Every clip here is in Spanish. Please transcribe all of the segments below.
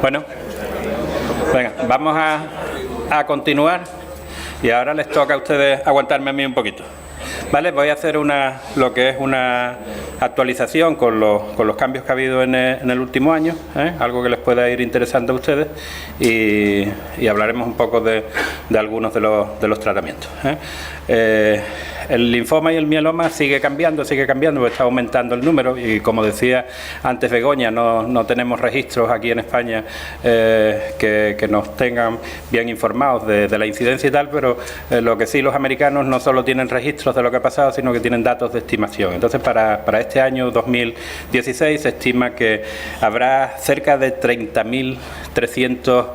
Bueno, venga, vamos a continuar y ahora les toca a ustedes aguantarme a mí un poquito. Vale, voy a hacer lo que es una actualización con los cambios que ha habido en el último año, algo que les pueda ir interesando a ustedes y hablaremos un poco de algunos de los tratamientos. El linfoma y el mieloma sigue cambiando, porque está aumentando el número y, como decía antes Begoña, no tenemos registros aquí en España que nos tengan bien informados de la incidencia y tal, pero lo que sí, los americanos no solo tienen registros de lo que ha pasado, sino que tienen datos de estimación. Entonces, para este año 2016 se estima que habrá cerca de 30.300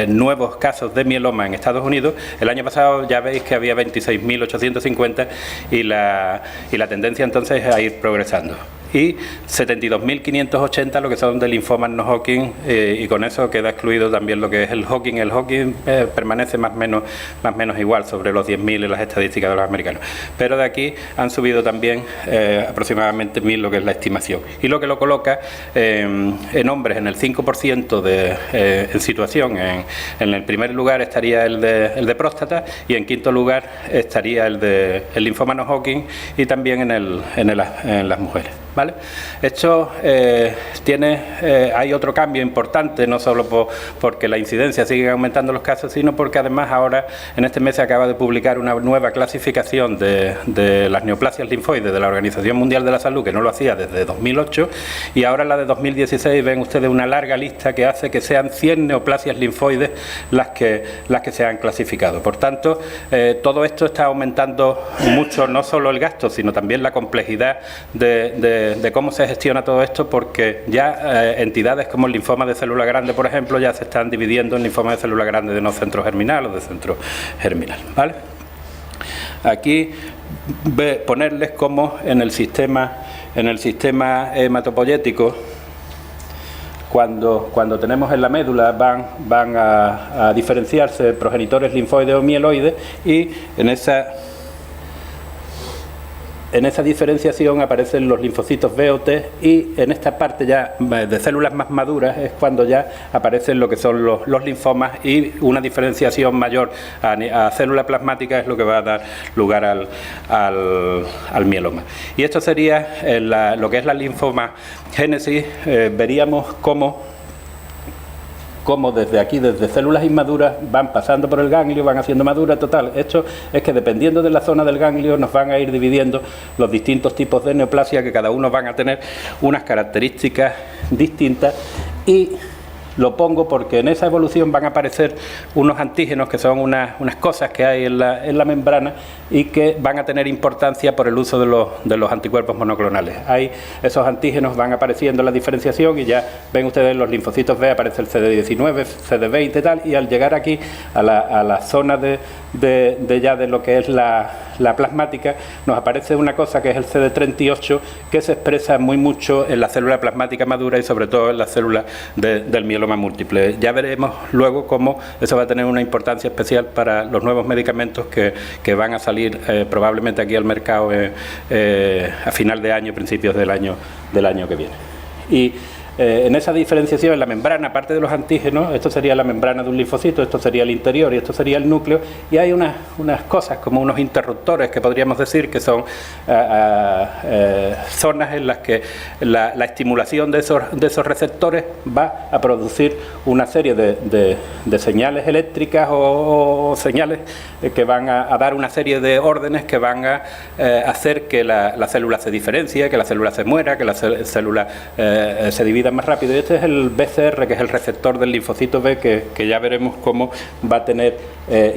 nuevos casos de mieloma en Estados Unidos. El año pasado ya veis que había 26.850 y la tendencia entonces es a ir progresando. Y 72.580 lo que son de linfomas no Hodgkin, y con eso queda excluido también lo que es el Hodgkin. El Hodgkin permanece más o menos igual, sobre los 10.000 en las estadísticas de los americanos. Pero de aquí han subido también aproximadamente 1.000 lo que es la estimación. Y lo que lo coloca en hombres en el 5% en situación. En el primer lugar estaría el de próstata y en quinto lugar estaría el linfoma no Hodgkin y también en las mujeres. ¿Vale? Esto hay otro cambio importante, no solo porque la incidencia sigue aumentando los casos, sino porque además ahora en este mes se acaba de publicar una nueva clasificación de las neoplasias linfoides de la Organización Mundial de la Salud, que no lo hacía desde 2008, y ahora la de 2016 ven ustedes una larga lista que hace que sean 100 neoplasias linfoides las que se han clasificado. Por tanto, todo esto está aumentando mucho, no solo el gasto, sino también la complejidad de cómo se gestiona todo esto, porque ya entidades como el linfoma de célula grande, por ejemplo, ya se están dividiendo en linfoma de célula grande de no centro germinal o de centro germinal. ¿Vale? Aquí ponerles cómo en el sistema hematopoyético, cuando tenemos en la médula van a diferenciarse progenitores linfoides o mieloides, y en esa diferenciación aparecen los linfocitos B o T, y en esta parte ya de células más maduras es cuando ya aparecen lo que son los linfomas, y una diferenciación mayor a célula plasmática es lo que va a dar lugar al mieloma. Y esto sería lo que es la linfoma génesis. Veríamos cómo desde aquí, desde células inmaduras, van pasando por el ganglio, van haciendo madura. Total, esto es que dependiendo de la zona del ganglio nos van a ir dividiendo los distintos tipos de neoplasia, que cada uno van a tener unas características distintas, y lo pongo porque en esa evolución van a aparecer unos antígenos que son unas cosas que hay en la membrana y que van a tener importancia por el uso de los anticuerpos monoclonales. Esos antígenos van apareciendo en la diferenciación, y ya ven ustedes los linfocitos B, aparece el CD19, CD20 y tal, y al llegar aquí a la zona de lo que es la plasmática, nos aparece una cosa que es el CD38, que se expresa muy mucho en la célula plasmática madura y sobre todo en la célula del mieloma múltiple. Ya veremos luego cómo eso va a tener una importancia especial para los nuevos medicamentos que van a salir probablemente aquí al mercado a final de año, principios del año que viene. Y en esa diferenciación, en la membrana, aparte de los antígenos, esto sería la membrana de un linfocito, esto sería el interior y esto sería el núcleo, y hay unas cosas como unos interruptores, que podríamos decir que son zonas en las que la estimulación de esos receptores va a producir una serie de señales eléctricas o señales que van a dar una serie de órdenes que van a hacer que la célula se diferencie, que la célula se muera, que la célula se divida más rápido. Y este es el BCR, que es el receptor del linfocito B, que ya veremos cómo va a tener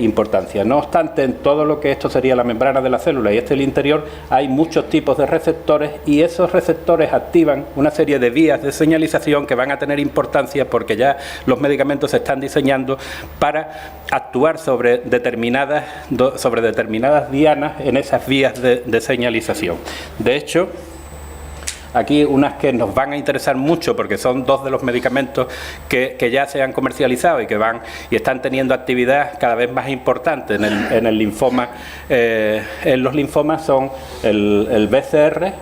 importancia. No obstante, en todo lo que esto sería la membrana de la célula y el interior, hay muchos tipos de receptores, y esos receptores activan una serie de vías de señalización que van a tener importancia, porque ya los medicamentos se están diseñando para actuar sobre determinadas dianas en esas vías de señalización. De hecho, aquí unas que nos van a interesar mucho, porque son dos de los medicamentos que ya se han comercializado y están teniendo actividad cada vez más importante en el linfoma. En los linfomas son el BCR,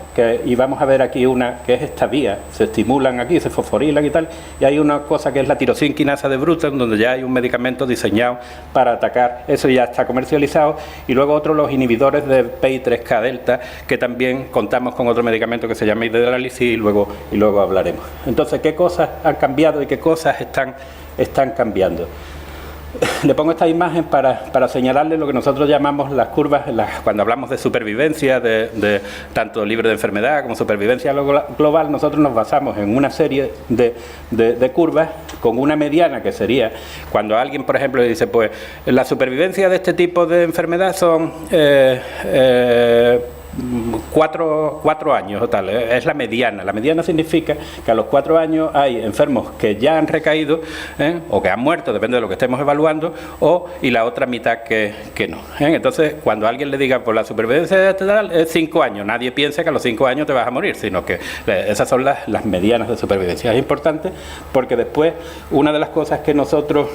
y vamos a ver aquí una que es esta vía, se estimulan aquí, se fosforilan y tal, y hay una cosa que es la tirosinquinasa de Bruton, donde ya hay un medicamento diseñado para atacar, eso ya está comercializado, y luego otro, los inhibidores de PI3K delta, que también contamos con otro medicamento que se llama Idelalisib, y luego hablaremos. Entonces, ¿qué cosas han cambiado y qué cosas están cambiando? Le pongo esta imagen para señalarle lo que nosotros llamamos las curvas, cuando hablamos de supervivencia, de tanto libre de enfermedad como supervivencia global, nosotros nos basamos en una serie de curvas con una mediana, que sería cuando alguien, por ejemplo, dice, pues la supervivencia de este tipo de enfermedad son 4 años o tal, es la mediana. La mediana significa que a los 4 años hay enfermos que ya han recaído o que han muerto, depende de lo que estemos evaluando, y la otra mitad que no. Entonces, cuando alguien le diga, pues la supervivencia tal es 5 años, nadie piensa que a los 5 años te vas a morir, sino que esas son las medianas de supervivencia. Es importante porque después una de las cosas que nosotros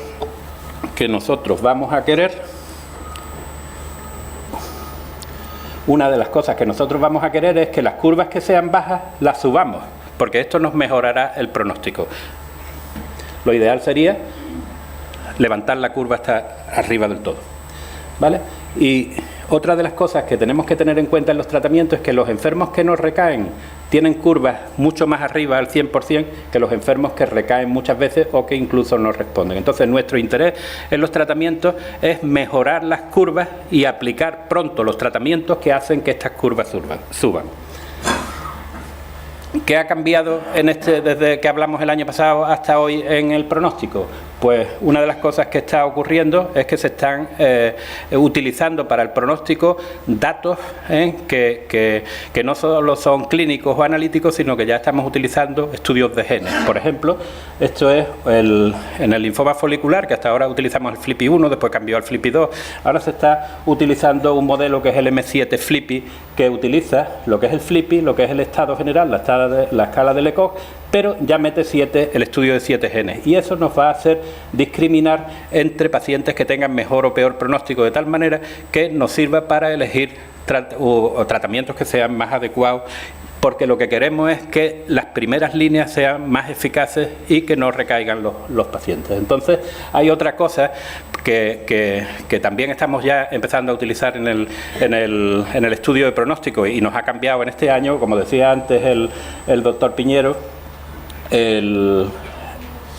vamos a querer, es que las curvas que sean bajas las subamos, porque esto nos mejorará el pronóstico. Lo ideal sería levantar la curva hasta arriba del todo, ¿vale? Y otra de las cosas que tenemos que tener en cuenta en los tratamientos es que los enfermos que no recaen tienen curvas mucho más arriba al 100% que los enfermos que recaen muchas veces o que incluso no responden. Entonces, nuestro interés en los tratamientos es mejorar las curvas y aplicar pronto los tratamientos que hacen que estas curvas suban. ¿Qué ha cambiado desde que hablamos el año pasado hasta hoy en el pronóstico? Pues una de las cosas que está ocurriendo es que se están utilizando para el pronóstico datos que no solo son clínicos o analíticos, sino que ya estamos utilizando estudios de genes. Por ejemplo, esto es en el linfoma folicular, que hasta ahora utilizamos el FLIPI-1, después cambió al FLIPI-2, ahora se está utilizando un modelo que es el M7 FLIPI, que utiliza lo que es el FLIPI, lo que es el estado general, la escala de Lecoq, pero ya mete el estudio de 7 genes, y eso nos va a hacer discriminar entre pacientes que tengan mejor o peor pronóstico, de tal manera que nos sirva para elegir tratamientos que sean más adecuados, porque lo que queremos es que las primeras líneas sean más eficaces y que no recaigan los pacientes. Entonces, hay otra cosa que también estamos ya empezando a utilizar en el estudio de pronóstico, y nos ha cambiado en este año, como decía antes el doctor Piñero,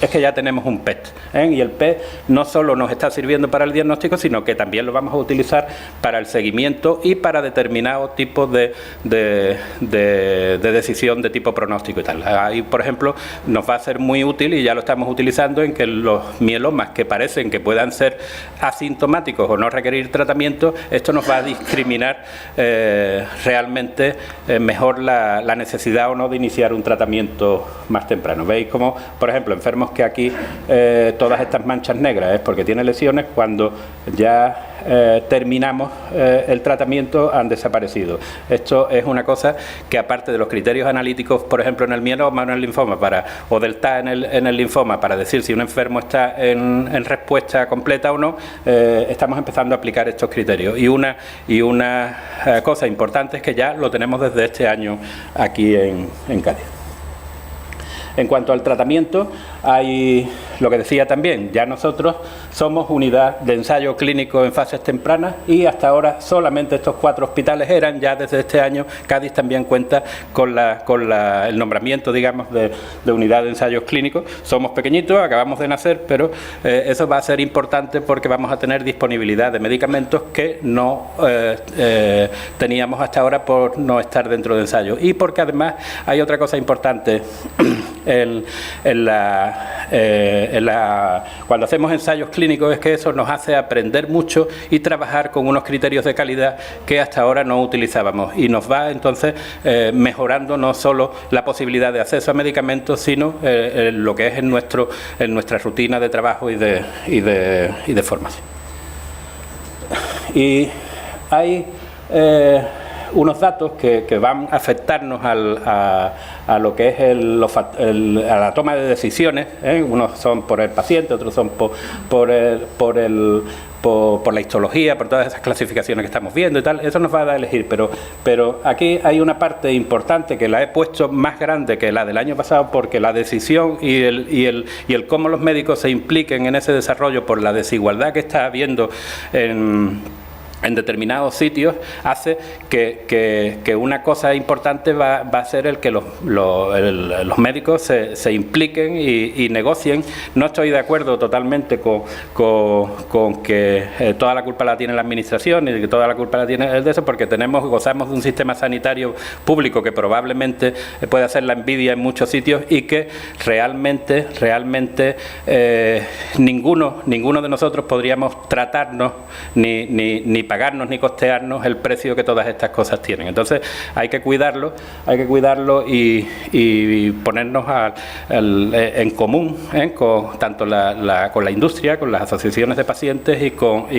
es que ya tenemos un PET, y el PET no solo nos está sirviendo para el diagnóstico, sino que también lo vamos a utilizar para el seguimiento y para determinados tipos de decisión de tipo pronóstico y tal. Ahí, por ejemplo, nos va a ser muy útil, y ya lo estamos utilizando, en que los mielomas que parecen que puedan ser asintomáticos o no requerir tratamiento, esto nos va a discriminar realmente mejor la necesidad o no de iniciar un tratamiento más temprano. ¿Veis cómo, por ejemplo, enfermos que aquí todas estas manchas negras es porque tiene lesiones, cuando ya terminamos el tratamiento han desaparecido? Esto es una cosa que, aparte de los criterios analíticos, por ejemplo en el mieloma o en el linfoma, o del TA en el linfoma, para decir si un enfermo está en respuesta completa o no, estamos empezando a aplicar estos criterios, y una cosa importante es que ya lo tenemos desde este año aquí en Cádiz. En cuanto al tratamiento, hay lo que decía también, ya nosotros somos unidad de ensayo clínico en fases tempranas, y hasta ahora solamente estos 4 hospitales eran. Ya desde este año Cádiz también cuenta con el nombramiento, digamos, de unidad de ensayos clínicos. Somos pequeñitos, acabamos de nacer, pero eso va a ser importante porque vamos a tener disponibilidad de medicamentos que no teníamos hasta ahora por no estar dentro de ensayos, y porque además hay otra cosa importante. Cuando hacemos ensayos clínicos, es que eso nos hace aprender mucho y trabajar con unos criterios de calidad que hasta ahora no utilizábamos, y nos va entonces mejorando no solo la posibilidad de acceso a medicamentos, sino lo que es en nuestra rutina de trabajo y de formación. Y hay unos datos que van a afectarnos a lo que es a la toma de decisiones, unos son por el paciente, otros son por la histología, por todas esas clasificaciones que estamos viendo y tal. Eso nos va a dar a elegir, pero aquí hay una parte importante que la he puesto más grande que la del año pasado, porque la decisión y el cómo los médicos se impliquen en ese desarrollo por la desigualdad que está habiendo en determinados sitios, hace que una cosa importante va a ser el que los médicos se impliquen y negocien. No estoy de acuerdo totalmente con que toda la culpa la tiene la administración y que toda la culpa la tiene el de eso, porque gozamos de un sistema sanitario público que probablemente puede hacer la envidia en muchos sitios y que realmente ninguno de nosotros podríamos tratarnos ni pagarnos ni costearnos el precio que todas estas cosas tienen. Entonces hay que cuidarlo y ponernos en común, tanto con la industria, con las asociaciones de pacientes y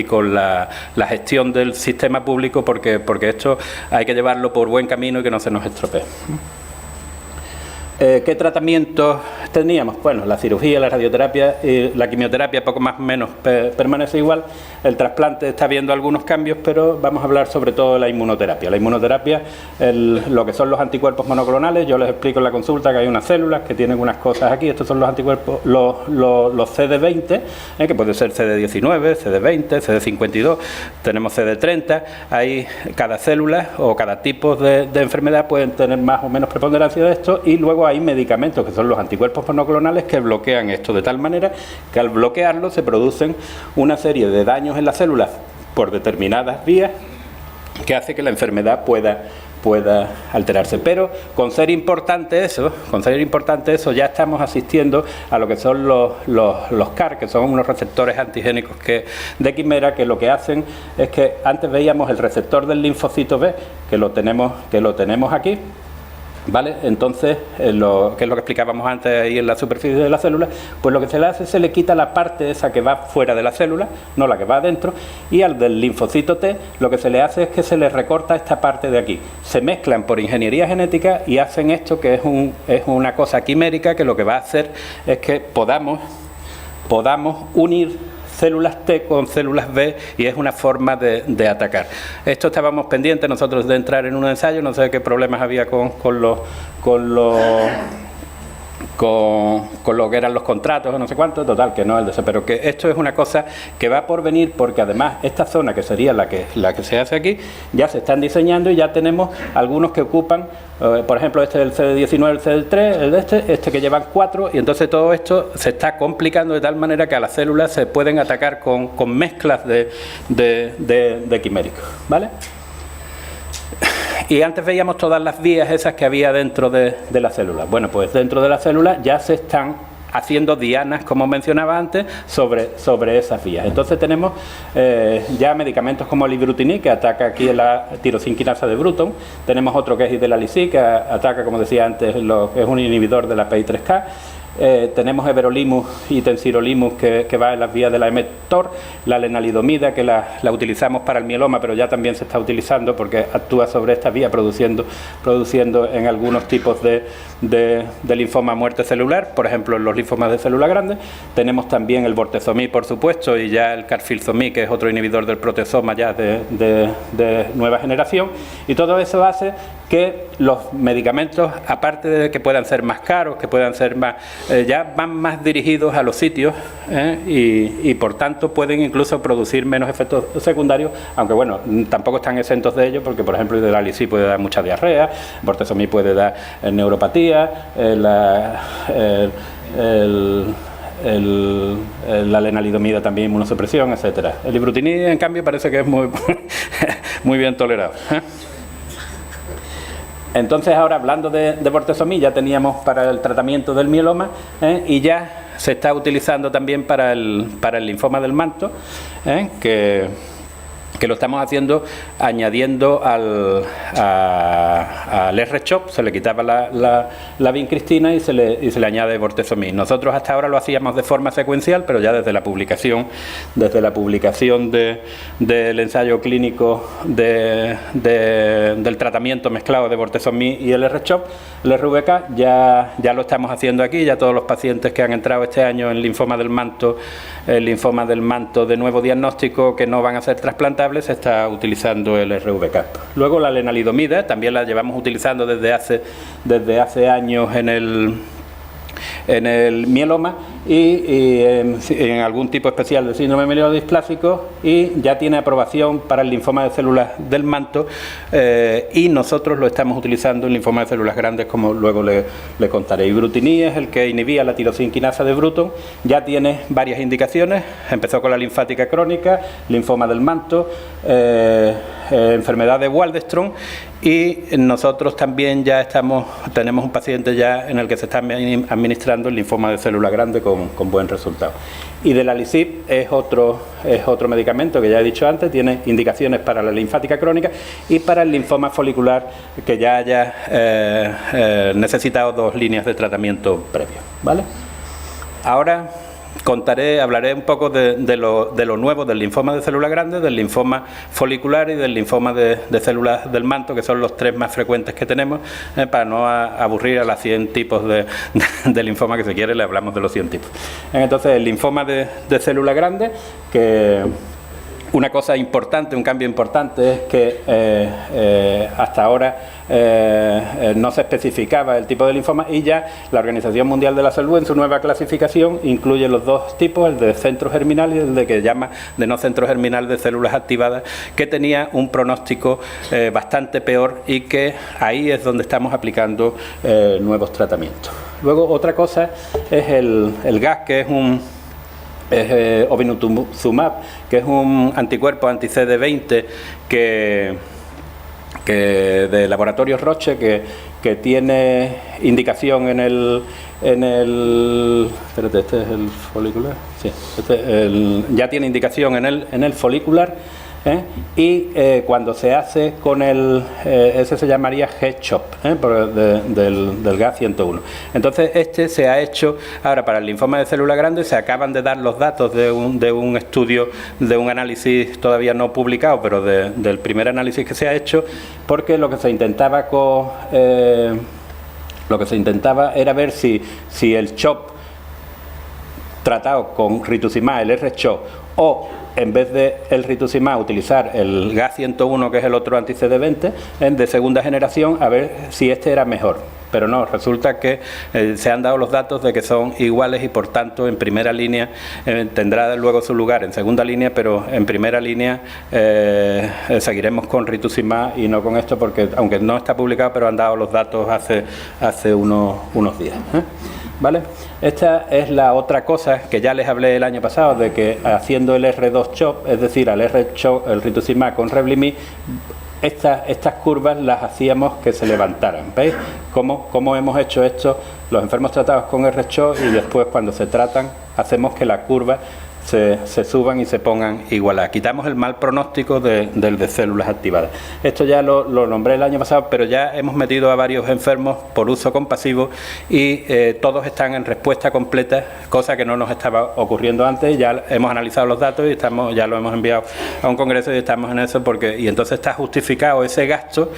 con la gestión del sistema público, porque esto hay que llevarlo por buen camino y que no se nos estropee. ¿Qué tratamientos teníamos? Bueno, la cirugía, la radioterapia y la quimioterapia poco más o menos permanece igual. El trasplante está viendo algunos cambios, pero vamos a hablar sobre todo de la inmunoterapia. La inmunoterapia, lo que son los anticuerpos monoclonales, yo les explico en la consulta que hay unas células que tienen unas cosas aquí. Estos son los anticuerpos, los CD20, que puede ser CD19, CD20, CD52, tenemos CD30. Hay cada célula o cada tipo de enfermedad pueden tener más o menos preponderancia de esto, y luego hay medicamentos que son los anticuerpos monoclonales que bloquean esto de tal manera que al bloquearlo se producen una serie de daños en las células por determinadas vías que hace que la enfermedad pueda alterarse. Pero con ser importante eso, ya estamos asistiendo a lo que son los CAR, que son unos receptores antigénicos de quimera, que lo que hacen es que antes veíamos el receptor del linfocito B, que lo tenemos aquí, ¿vale? Entonces, que es lo que explicábamos antes ahí en la superficie de la célula, pues lo que se le hace es se le quita la parte esa que va fuera de la célula, no la que va adentro, y al del linfocito T lo que se le hace es que se le recorta esta parte de aquí. Se mezclan por ingeniería genética y hacen esto, que es una cosa quimérica, que lo que va a hacer es que podamos unir células T con células B, y es una forma de atacar. Esto estábamos pendientes nosotros de entrar en un ensayo, no sé qué problemas había con lo que eran los contratos o no sé cuánto, total, que no el de ese, pero que esto es una cosa que va por venir, porque además esta zona, que sería la que se hace aquí, ya se están diseñando y ya tenemos algunos que ocupan, por ejemplo, este del CD19, el CD3, el de este que llevan 4, y entonces todo esto se está complicando de tal manera que a las células se pueden atacar con mezclas de quiméricos, ¿vale? Y antes veíamos todas las vías esas que había dentro de la célula. Bueno, pues dentro de la célula ya se están haciendo dianas, como mencionaba antes, sobre esas vías. Entonces tenemos ya medicamentos como el ibrutinib, que ataca aquí en la tirosinquinasa de Bruton. Tenemos otro que es idelalisib, que ataca, como decía antes, es un inhibidor de la PI3K. Tenemos everolimus y tensirolimus que va en las vías de la mTOR, la lenalidomida, que la utilizamos para el mieloma, pero ya también se está utilizando porque actúa sobre esta vía produciendo en algunos tipos de linfoma muerte celular, por ejemplo en los linfomas de célula grande. Tenemos también el bortezomib, por supuesto, y ya el carfilzomib, que es otro inhibidor del proteasoma ya de nueva generación, y todo eso hace que los medicamentos, aparte de que puedan ser más caros, que puedan ser más, ya van más dirigidos a los sitios, y por tanto pueden incluso producir menos efectos secundarios, aunque bueno, tampoco están exentos de ello, porque por ejemplo el idelalisib puede dar mucha diarrea, el bortezomib puede dar neuropatía, la lenalidomida también, inmunosupresión, etcétera. El ibrutinib, en cambio, parece que es muy bien tolerado. Entonces, ahora hablando de bortezomib, ya teníamos para el tratamiento del mieloma, y ya se está utilizando también para el linfoma del manto, que que lo estamos haciendo añadiendo al R-CHOP, se le quitaba la vincristina y se le añade bortezomib. Nosotros hasta ahora lo hacíamos de forma secuencial, pero ya desde la publicación del ensayo clínico del tratamiento mezclado de bortezomib y el R-CHOP, el RVK, ya lo estamos haciendo aquí. Ya todos los pacientes que han entrado este año en linfoma del manto, el linfoma del manto de nuevo diagnóstico, que no van a ser trasplantables, se está utilizando el RVK. Luego la lenalidomida también la llevamos utilizando desde hace años en el mieloma y en algún tipo especial de síndrome mielodisplásico, y ya tiene aprobación para el linfoma de células del manto, y nosotros lo estamos utilizando en linfoma de células grandes, como luego le contaré. Ibrutinib es el que inhibía la tirosinquinasa de Bruton, ya tiene varias indicaciones, empezó con la linfática crónica, linfoma del manto, enfermedad de Waldenström, y nosotros también ya tenemos un paciente ya en el que se está administrando el linfoma de célula grande con buen resultado. Y Delalisib es otro medicamento que ya he dicho antes, tiene indicaciones para la linfática crónica y para el linfoma folicular que ya haya necesitado 2 líneas de tratamiento previo, ¿vale? Ahora hablaré un poco de lo nuevo del linfoma de célula grande, del linfoma folicular y del linfoma de células del manto, que son los 3 más frecuentes que tenemos, para no aburrir a las 100 tipos de linfoma que se quiere, le hablamos de los 100 tipos. Entonces, el linfoma de célula grande, que una cosa importante, un cambio importante, es que hasta ahora no se especificaba el tipo de linfoma, y ya la Organización Mundial de la Salud, en su nueva clasificación, incluye los 2 tipos, el de centro germinal y el de que llama de no centro germinal, de células activadas, que tenía un pronóstico bastante peor, y que ahí es donde estamos aplicando nuevos tratamientos. Luego, otra cosa es el GAS, que es obinutuzumab, que es un anticuerpo anti-CD20 que de Laboratorios Roche, que tiene indicación espérate, este es el folicular, sí, ya tiene indicación en el folicular, y cuando se hace con ese se llamaría G-CHOP, del GA101. Entonces se ha hecho ahora para el linfoma de célula grande. Se acaban de dar los datos de un estudio, de un análisis todavía no publicado, pero del primer análisis que se ha hecho, porque lo que se intentaba era ver si el CHOP tratado con rituximab, el R-CHOP, o en vez de el rituximab utilizar el GA101, que es el otro anti-CD20 de segunda generación, a ver si este era mejor. Pero no, resulta que se han dado los datos de que son iguales, y por tanto en primera línea tendrá luego su lugar en segunda línea, pero en primera línea seguiremos con rituximab y no con esto, porque aunque no está publicado, pero han dado los datos hace unos días, ¿vale? Esta es la otra cosa que ya les hablé el año pasado, de que haciendo el R2-CHOP, es decir, al R-CHOP, el rituximab con Revlimid, estas curvas las hacíamos que se levantaran. ¿Veis cómo hemos hecho esto? Los enfermos tratados con R-CHOP, y después, cuando se tratan, hacemos que la curva se suban y se pongan igualadas. Quitamos el mal pronóstico del de células activadas. Esto ya lo nombré el año pasado, pero ya hemos metido a varios enfermos por uso compasivo, y todos están en respuesta completa, cosa que no nos estaba ocurriendo antes. Ya hemos analizado los datos y ya lo hemos enviado a un congreso, y estamos en eso, y entonces está justificado ese gasto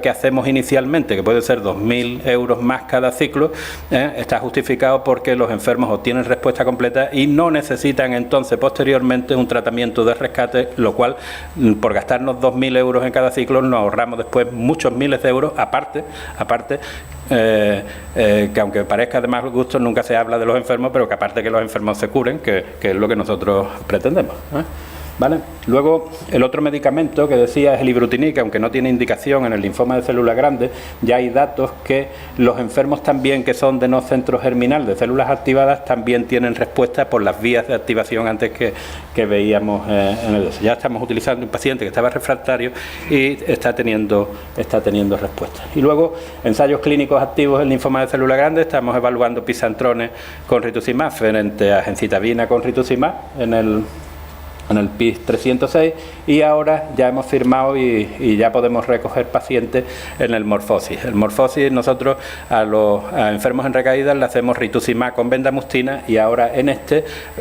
que hacemos inicialmente, que puede ser 2.000 euros más cada ciclo, está justificado porque los enfermos obtienen respuesta completa y no necesitan entonces posteriormente un tratamiento de rescate, lo cual, por gastarnos 2.000 euros en cada ciclo, nos ahorramos después muchos miles de euros, aparte que, aunque parezca de mal gusto, nunca se habla de los enfermos, pero que aparte que los enfermos se curen, que es lo que nosotros pretendemos, ¿vale? Luego, el otro medicamento que decía es el ibrutinib, que aunque no tiene indicación en el linfoma de célula grande, ya hay datos que los enfermos también, que son de no centro germinal, de células activadas, también tienen respuesta por las vías de activación antes que veíamos en el. Ya estamos utilizando un paciente que estaba refractario y está teniendo respuesta. Y luego, ensayos clínicos activos en linfoma de célula grande. Estamos evaluando pisantrones con rituximab frente a gencitabina con rituximab en el PIS 306, y ahora ya hemos firmado y ya podemos recoger pacientes en el Morfosis. El Morfosis, nosotros a enfermos en recaídas le hacemos rituximab con bendamustina, y ahora en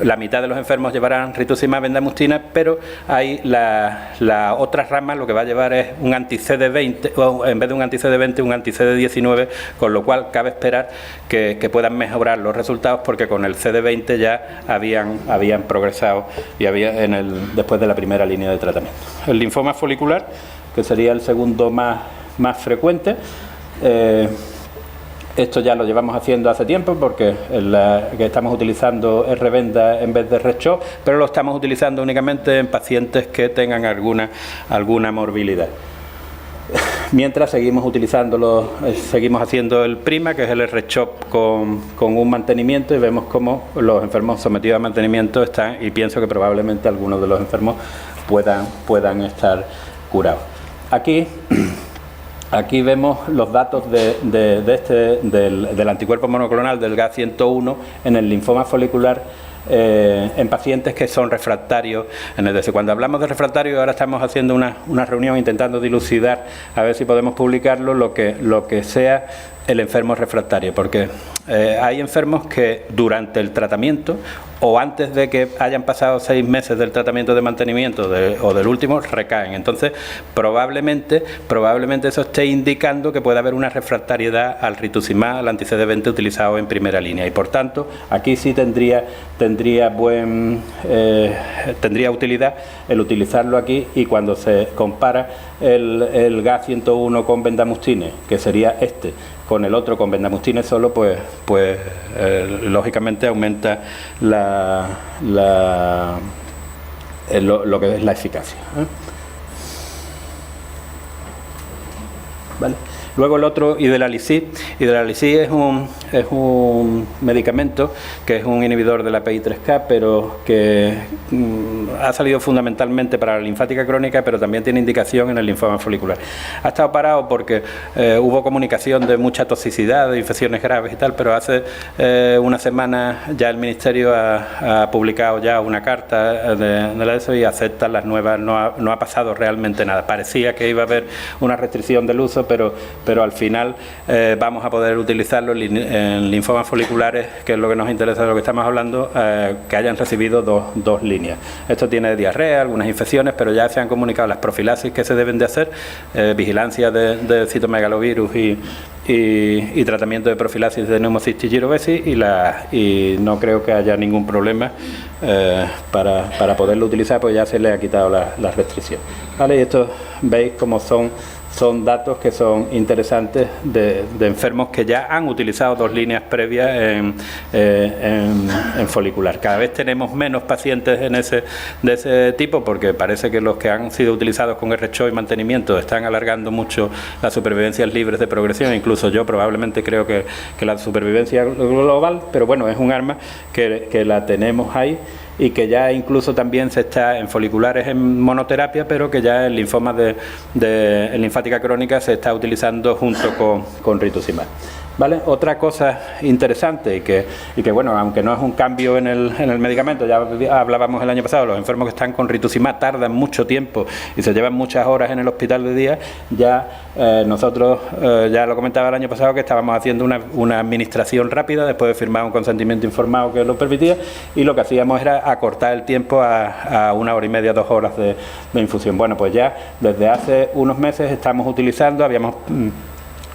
la mitad de los enfermos llevarán rituximab bendamustina, pero ahí la otra rama lo que va a llevar es un anti-CD20, o en vez de un anti-CD20, un anti-CD19, con lo cual cabe esperar que puedan mejorar los resultados, porque con el CD20 ya habían progresado y después de la primera línea de tratamiento. El linfoma folicular, que sería el segundo más frecuente, esto ya lo llevamos haciendo hace tiempo, porque que estamos utilizando R-Venda en vez de R-CHOP, pero lo estamos utilizando únicamente en pacientes que tengan alguna morbilidad. Mientras seguimos haciendo el PRIMA, que es el R-CHOP con un mantenimiento, y vemos cómo los enfermos sometidos a mantenimiento están, y pienso que probablemente algunos de los enfermos puedan estar curados. Aquí vemos los datos del anticuerpo monoclonal del GA101 en el linfoma folicular, en pacientes que son refractarios en EDS. Cuando hablamos de refractario, ahora estamos haciendo una reunión intentando dilucidar, a ver si podemos publicarlo, lo que sea el enfermo refractario, porque hay enfermos que durante el tratamiento o antes de que hayan pasado 6 meses del tratamiento de mantenimiento o del último, recaen. Entonces, probablemente eso esté indicando que puede haber una refractariedad al rituximab, al anti-CD20 utilizado en primera línea, y por tanto, aquí sí tendría utilidad el utilizarlo aquí, y cuando se compara el GA101 con bendamustine, que sería con el otro con bendamustine solo, pues lógicamente aumenta lo que es la eficacia. ¿Vale? Luego el otro, Idelalisib. Idelalisib es un medicamento que es un inhibidor de la PI3K, pero que ha salido fundamentalmente para la linfática crónica, pero también tiene indicación en el linfoma folicular. Ha estado parado porque hubo comunicación de mucha toxicidad, de infecciones graves y tal, pero hace una semana ya el Ministerio ha publicado ya una carta de eso y acepta las nuevas. No ha pasado realmente nada. Parecía que iba a haber una restricción del uso, pero al final vamos a poder utilizarlo en linfomas foliculares, que es lo que nos interesa de lo que estamos hablando, que hayan recibido dos líneas. Esto tiene diarrea, algunas infecciones, pero ya se han comunicado las profilaxis que se deben de hacer, vigilancia de citomegalovirus y tratamiento de profilaxis de neumocistis girovesi, y no creo que haya ningún problema para poderlo utilizar, pues ya se le ha quitado la restricción. ¿Vale? Y esto veis cómo son datos que son interesantes de enfermos que ya han utilizado 2 líneas previas en folicular. Cada vez tenemos menos pacientes de ese tipo, porque parece que los que han sido utilizados con R-CHOP y mantenimiento están alargando mucho las supervivencias libres de progresión. Incluso yo probablemente creo que la supervivencia global, pero bueno, es un arma que la tenemos ahí, y que ya incluso también se está en foliculares en monoterapia, pero que ya en linfomas en linfática crónica se está utilizando junto con rituximab. ¿Vale? Otra cosa interesante y que bueno, aunque no es un cambio en el medicamento, ya hablábamos el año pasado, los enfermos que están con rituximab tardan mucho tiempo y se llevan muchas horas en el hospital de día. Ya nosotros, ya lo comentaba el año pasado, que estábamos haciendo una administración rápida después de firmar un consentimiento informado que lo permitía, y lo que hacíamos era acortar el tiempo a 1 hora y media, 2 horas de infusión. Bueno, pues ya desde hace unos meses estamos utilizando, habíamos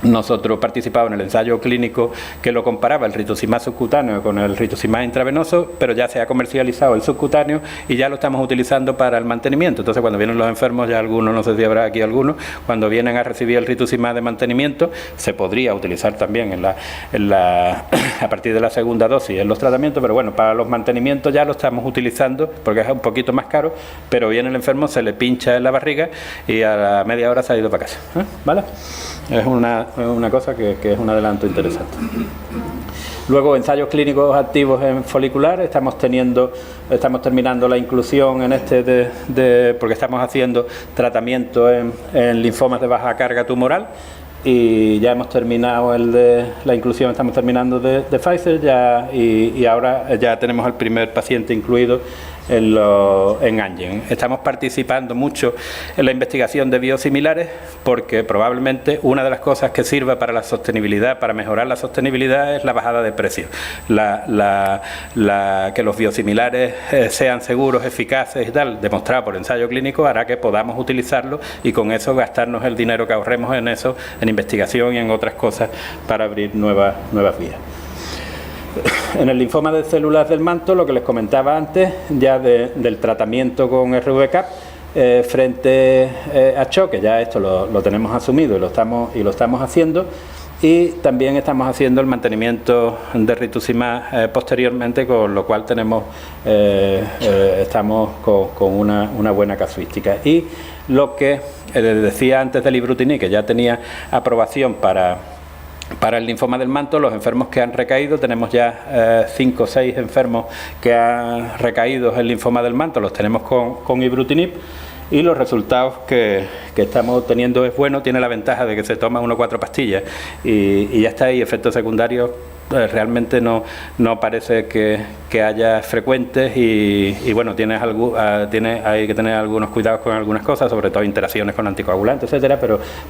nosotros participado en el ensayo clínico que lo comparaba el rituximab subcutáneo con el rituximab intravenoso, pero ya se ha comercializado el subcutáneo y ya lo estamos utilizando para el mantenimiento. Entonces, cuando vienen los enfermos, ya algunos, no sé si habrá aquí algunos, cuando vienen a recibir el rituximab de mantenimiento, se podría utilizar también a partir de la segunda dosis en los tratamientos, pero bueno, para los mantenimientos ya lo estamos utilizando porque es un poquito más caro, pero viene el enfermo, se le pincha en la barriga y a la media hora se ha ido para casa. ¿Vale? Es una cosa que es un adelanto interesante. Luego, ensayos clínicos activos en folicular. Estamos terminando la inclusión en porque estamos haciendo tratamiento en linfomas de baja carga tumoral, y ya hemos terminado la inclusión, estamos terminando de Pfizer ya, y ahora ya tenemos el primer paciente incluido en Amgen. Estamos participando mucho en la investigación de biosimilares porque probablemente una de las cosas que sirva para la sostenibilidad, para mejorar la sostenibilidad, es la bajada de precios. Que los biosimilares sean seguros, eficaces y tal, demostrado por ensayo clínico, hará que podamos utilizarlo y con eso gastarnos el dinero que ahorremos en eso, en investigación y en otras cosas para abrir nuevas vías. En el linfoma de células del manto, lo que les comentaba antes, ya del tratamiento con RV-CAP frente a choque, ya esto lo tenemos asumido y lo estamos haciendo. Y también estamos haciendo el mantenimiento de rituximab posteriormente, con lo cual estamos con una buena casuística. Y lo que les decía antes del ibrutinib, que ya tenía aprobación para el linfoma del manto, los enfermos que han recaído, tenemos ya 5 o 6 enfermos que han recaído en linfoma del manto, los tenemos con ibrutinib. Y los resultados que estamos obteniendo es bueno, tiene la ventaja de que se toma 1 o 4 pastillas y ya está ahí, efectos secundarios realmente no parece que haya frecuentes y bueno, hay que tener algunos cuidados con algunas cosas, sobre todo interacciones con anticoagulantes, etcétera,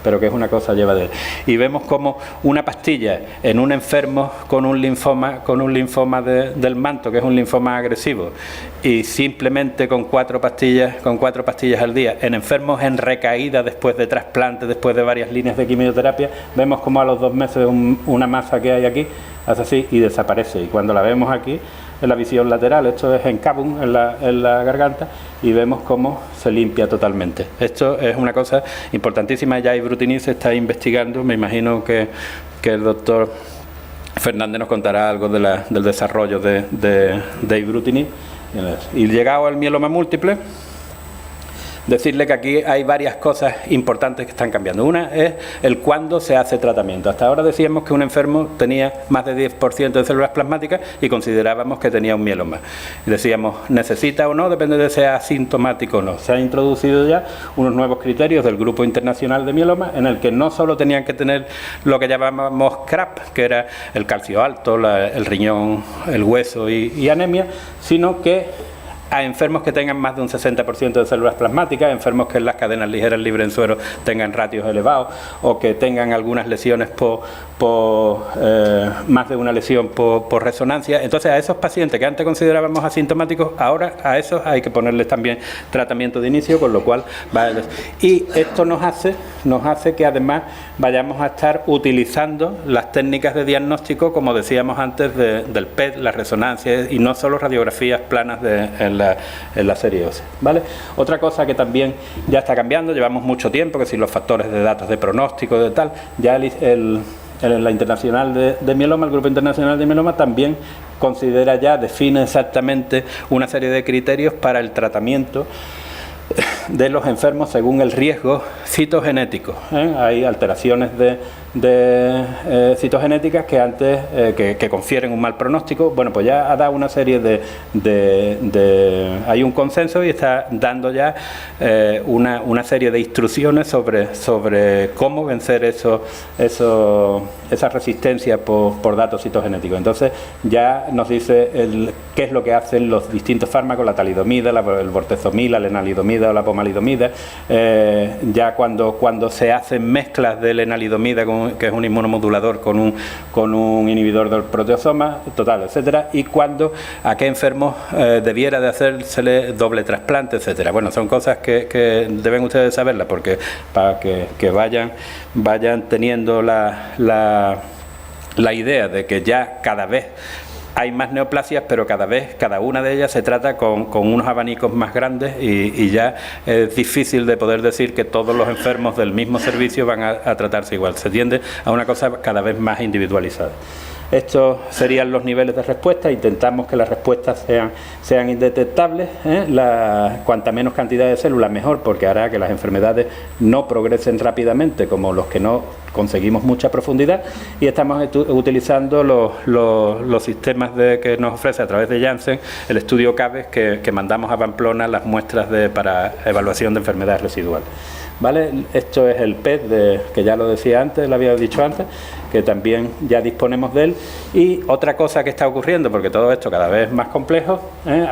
pero que es una cosa llevadera. Y vemos como una pastilla en un enfermo con un linfoma del manto, que es un linfoma agresivo, y simplemente con 4 pastillas al día, en enfermos en recaída después de trasplante, después de varias líneas de quimioterapia, vemos como a los 2 meses una masa que hay aquí hace así y desaparece. Y cuando la vemos aquí, en la visión lateral, esto es en Cabum, en la garganta, y vemos cómo se limpia totalmente. Esto es una cosa importantísima. Ya ibrutinib se está investigando, me imagino que el doctor Fernández nos contará algo del desarrollo de ibrutinib. Y llegado al mieloma múltiple, decirle que aquí hay varias cosas importantes que están cambiando. Una es el cuándo se hace tratamiento. Hasta ahora decíamos que un enfermo tenía más de 10% de células plasmáticas y considerábamos que tenía un mieloma. Decíamos, ¿necesita o no? Depende de si sea asintomático o no. Se han introducido ya unos nuevos criterios del Grupo Internacional de Mieloma, en el que no solo tenían que tener lo que llamábamos CRAP, que era el calcio alto, el riñón, el hueso y anemia, sino que a enfermos que tengan más de un 60% de células plasmáticas, enfermos que en las cadenas ligeras libres en suero tengan ratios elevados o que tengan algunas lesiones más de una lesión por resonancia. Entonces, a esos pacientes que antes considerábamos asintomáticos, ahora a esos hay que ponerles también tratamiento de inicio, con lo cual y esto nos hace que además vayamos a estar utilizando las técnicas de diagnóstico, como decíamos antes, del PET, las resonancias, y no solo radiografías planas en la serie ósea, ¿vale? Otra cosa que también ya está cambiando, llevamos mucho tiempo, que si los factores de datos de pronóstico, de tal, ya la Internacional de Mieloma, el Grupo Internacional de Mieloma, también define exactamente una serie de criterios para el tratamiento de los enfermos según el riesgo citogenético. Hay alteraciones de citogenéticas que antes que confieren un mal pronóstico. Bueno, pues ya ha dado una serie hay un consenso y está dando ya una serie de instrucciones sobre cómo vencer esa resistencia por datos citogenéticos. Entonces ya nos dice qué es lo que hacen los distintos fármacos, la talidomida, el bortezomib, la lenalidomida o la pomalidomida. Ya cuando se hacen mezclas de lenalidomida, que es un inmunomodulador, con un inhibidor del proteasoma, total, etcétera, y a qué enfermos debiera de hacérsele doble trasplante, etcétera. Bueno, son cosas que deben ustedes saberlas, porque para que vayan teniendo la idea de que ya cada vez hay más neoplasias, pero cada una de ellas se trata con unos abanicos más grandes y ya es difícil de poder decir que todos los enfermos del mismo servicio van a tratarse igual. Se tiende a una cosa cada vez más individualizada. Estos serían los niveles de respuesta. Intentamos que las respuestas sean indetectables. Cuanta menos cantidad de células, mejor, porque hará que las enfermedades no progresen rápidamente, como los que no conseguimos mucha profundidad y estamos utilizando los sistemas que nos ofrece a través de Janssen el estudio CABES que mandamos a Pamplona las muestras para evaluación de enfermedades residuales. ¿Vale? Esto es el PET, que ya lo decía antes, lo había dicho antes, que también ya disponemos de él. Y otra cosa que está ocurriendo, porque todo esto cada vez es más complejo,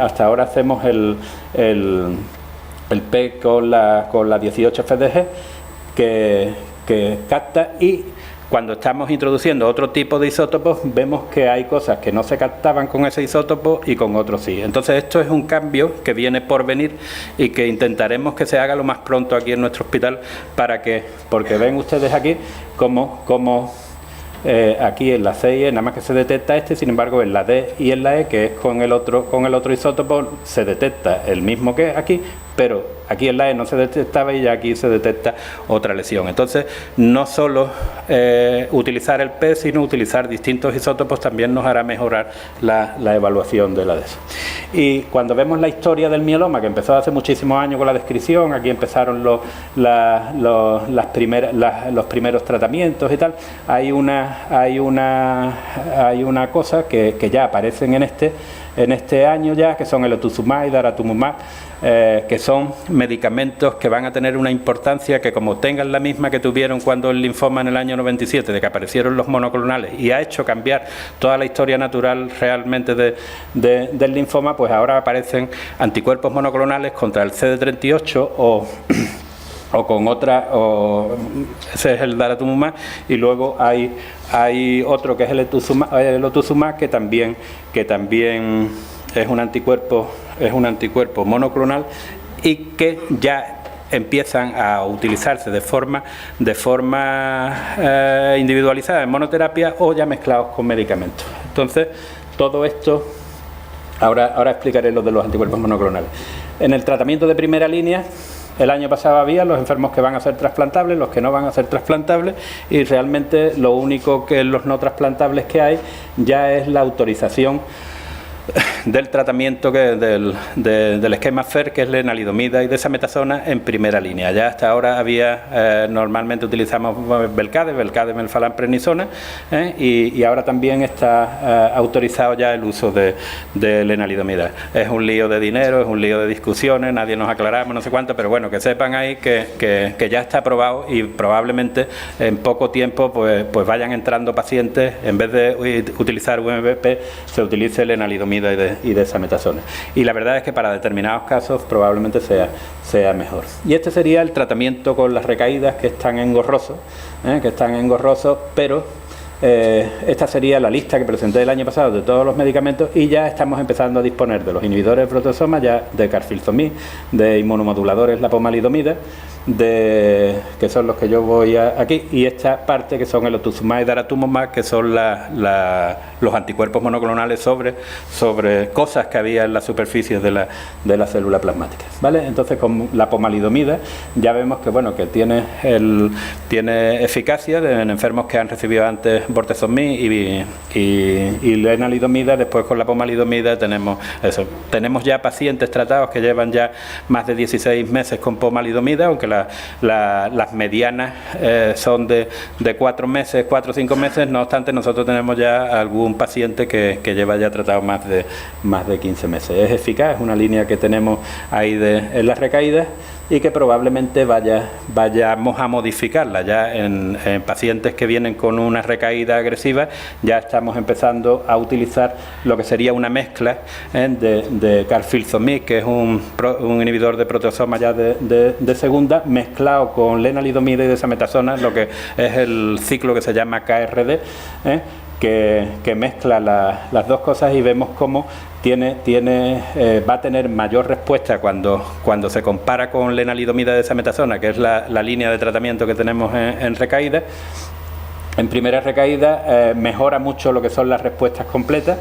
hasta ahora hacemos el PET con la 18 FDG que capta, y cuando estamos introduciendo otro tipo de isótopos vemos que hay cosas que no se captaban con ese isótopo y con otros sí. Entonces esto es un cambio que viene por venir y que intentaremos que se haga lo más pronto aquí en nuestro hospital porque ven ustedes aquí como aquí en la C y E nada más que se detecta sin embargo en la D y en la E, que es con el otro isótopo, se detecta el mismo que aquí, pero aquí en la E no se detectaba y ya aquí se detecta otra lesión. Entonces, no solo utilizar el PET, sino utilizar distintos isótopos también nos hará mejorar la evaluación de la de eso. Y cuando vemos la historia del mieloma, que empezó hace muchísimos años con la descripción, aquí empezaron los primeros tratamientos y tal, hay una cosa que ya aparecen en este año ya, que son el otuzumab y daratumumab, que son medicamentos que van a tener una importancia que, como tengan la misma que tuvieron cuando el linfoma en el año 97, de que aparecieron los monoclonales y ha hecho cambiar toda la historia natural realmente del linfoma, pues ahora aparecen anticuerpos monoclonales contra el CD38 o con otra, ese es el daratumumab, y luego hay otro que es el otuzumab que también es un anticuerpo monoclonal y que ya empiezan a utilizarse de forma individualizada en monoterapia o ya mezclados con medicamentos. Entonces, todo esto, ahora explicaré lo de los anticuerpos monoclonales. En el tratamiento de primera línea, el año pasado había los enfermos que van a ser trasplantables, los que no van a ser trasplantables, y realmente lo único que los no trasplantables que hay ya es la autorización del tratamiento del esquema FER, que es lenalidomida y desametasona en primera línea. Ya hasta ahora normalmente utilizamos Velcade, melfalamprednisona, y ahora también está autorizado ya el uso de lenalidomida. Es un lío de dinero, es un lío de discusiones, nadie nos aclaramos, no sé cuánto, pero bueno, que sepan ahí que ya está aprobado y probablemente en poco tiempo pues vayan entrando pacientes, en vez de utilizar UMP, se utilice lenalidomida y desametasona. Y la verdad es que para determinados casos probablemente sea mejor. Y este sería el tratamiento con las recaídas que están engorrosos, pero esta sería la lista que presenté el año pasado de todos los medicamentos, y ya estamos empezando a disponer de los inhibidores de proteasoma, ya de carfilzomib, de inmunomoduladores, la pomalidomida, que son los que yo voy aquí, y esta parte que son el otuzumab y daratumumab, que son los anticuerpos monoclonales sobre cosas que había en la superficie de la célula plasmática, ¿vale? Entonces, con la pomalidomida ya vemos que tiene eficacia en enfermos que han recibido antes bortezomib y lenalidomida. Después, con la pomalidomida tenemos ya pacientes tratados que llevan ya más de 16 meses con pomalidomida, aunque las medianas son de 4 o 5 meses. No obstante, nosotros tenemos ya algún paciente que lleva ya tratado más de 15 meses. Es eficaz, es una línea que tenemos ahí en las recaídas y que probablemente vayamos a modificarla ya en pacientes que vienen con una recaída agresiva. Ya estamos empezando a utilizar lo que sería una mezcla de carfilzomib, que es un inhibidor de proteasoma ya de segunda, mezclado con lenalidomida y desametasona, lo que es el ciclo que se llama KRD, que mezcla las dos cosas, y vemos cómo va a tener mayor respuesta cuando se compara con lenalidomida y desametasona, que es la línea de tratamiento que tenemos en recaída. En primera recaída mejora mucho lo que son las respuestas completas,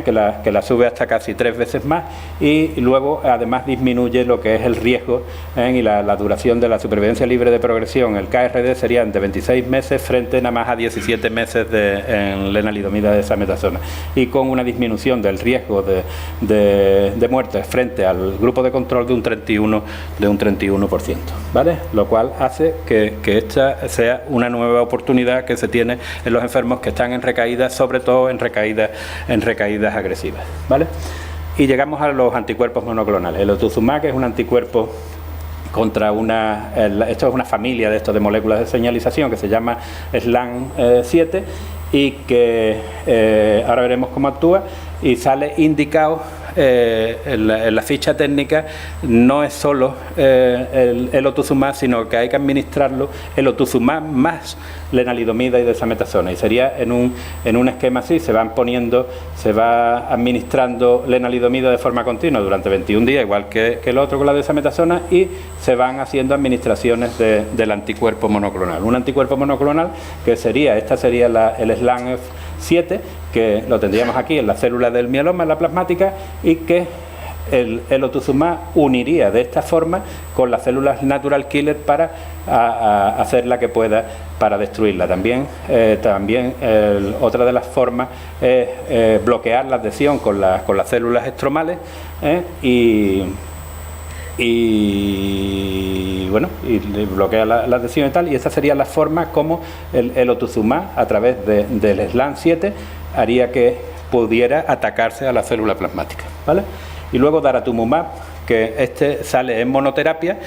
que la sube hasta casi 3 veces más, y luego además disminuye lo que es el riesgo y la duración de la supervivencia libre de progresión. El KRD serían de 26 meses frente nada más a 17 meses en lenalidomida de desametasona, y con una disminución del riesgo de muerte frente al grupo de control de un 31%, ¿vale? Lo cual hace que esta sea una nueva oportunidad que se tiene en los enfermos que están en recaídas, sobre todo en recaídas agresivas, ¿vale? Y llegamos a los anticuerpos monoclonales. El otuzumab, que es un anticuerpo contra esto es una familia de moléculas de señalización que se llama SLAN7, y que ahora veremos cómo actúa, y sale indicado en la ficha técnica. No es solo el otuzumab, sino que hay que administrarlo el otuzumab más lenalidomida y desametasona, y sería en un esquema así: se va administrando lenalidomida de forma continua durante 21 días, igual que el otro con la desametasona, y se van haciendo administraciones del anticuerpo monoclonal. Un anticuerpo monoclonal que sería el SLAN7, que lo tendríamos aquí en las células del mieloma, en la plasmática, y que el otuzumab uniría de esta forma con las células natural killer para hacer la que pueda para destruirla. También otra de las formas es bloquear la adhesión con las células estromales, y bloquea la adhesión y tal, y esa sería la forma como el otuzumab, a través del SLAN7, haría que pudiera atacarse a la célula plasmática, ¿vale? Y luego daratumumab, que sale en monoterapia,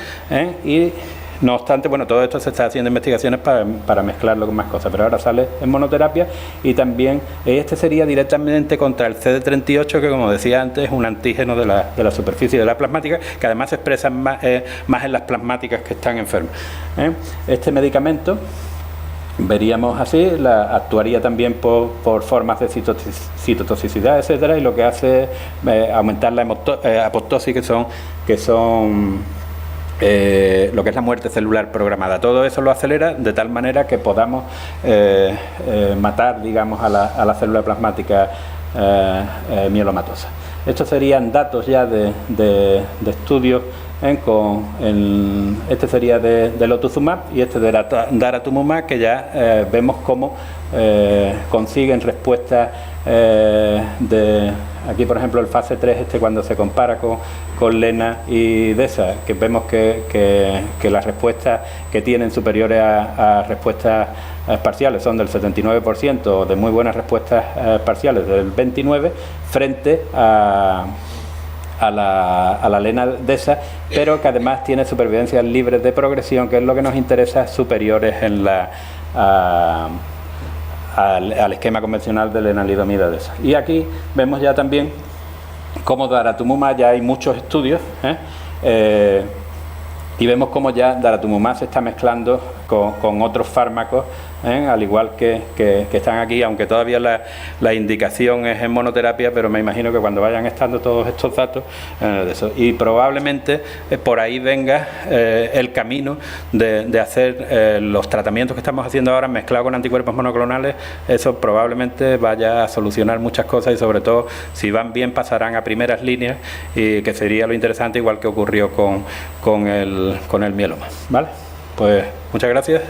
y no obstante, todo esto se está haciendo investigaciones para mezclarlo con más cosas, pero ahora sale en monoterapia, y también sería directamente contra el CD38, que, como decía antes, es un antígeno de la superficie de la plasmática, que además se expresa más en las plasmáticas que están enfermas. Este medicamento, veríamos así, actuaría también por formas de citotoxicidad, etcétera, y lo que hace es aumentar la apoptosis, que son lo que es la muerte celular programada. Todo eso lo acelera de tal manera que podamos matar, digamos, a la célula plasmática mielomatosa. Estos serían datos ya de estudios este sería del otuzumab, y este de daratumumab, que ya vemos cómo consiguen respuestas aquí, por ejemplo, el fase 3, cuando se compara con lena y desa, que vemos que las respuestas que tienen superiores a respuestas parciales son del 79%, de muy buenas respuestas parciales del 29%, frente a la lena desa, pero que además tiene supervivencias libres de progresión, que es lo que nos interesa, superiores al esquema convencional de lenalidomida desa. Y aquí vemos ya también cómo daratumumab, ya hay muchos estudios, y vemos cómo ya daratumumab se está mezclando con otros fármacos, al igual que están aquí, aunque todavía la indicación es en monoterapia, pero me imagino que cuando vayan estando todos estos datos de eso, y probablemente por ahí venga el camino de hacer los tratamientos que estamos haciendo ahora mezclados con anticuerpos monoclonales. Eso probablemente vaya a solucionar muchas cosas, y sobre todo, si van bien, pasarán a primeras líneas, y que sería lo interesante, igual que ocurrió con el mieloma, ¿vale? Pues muchas gracias.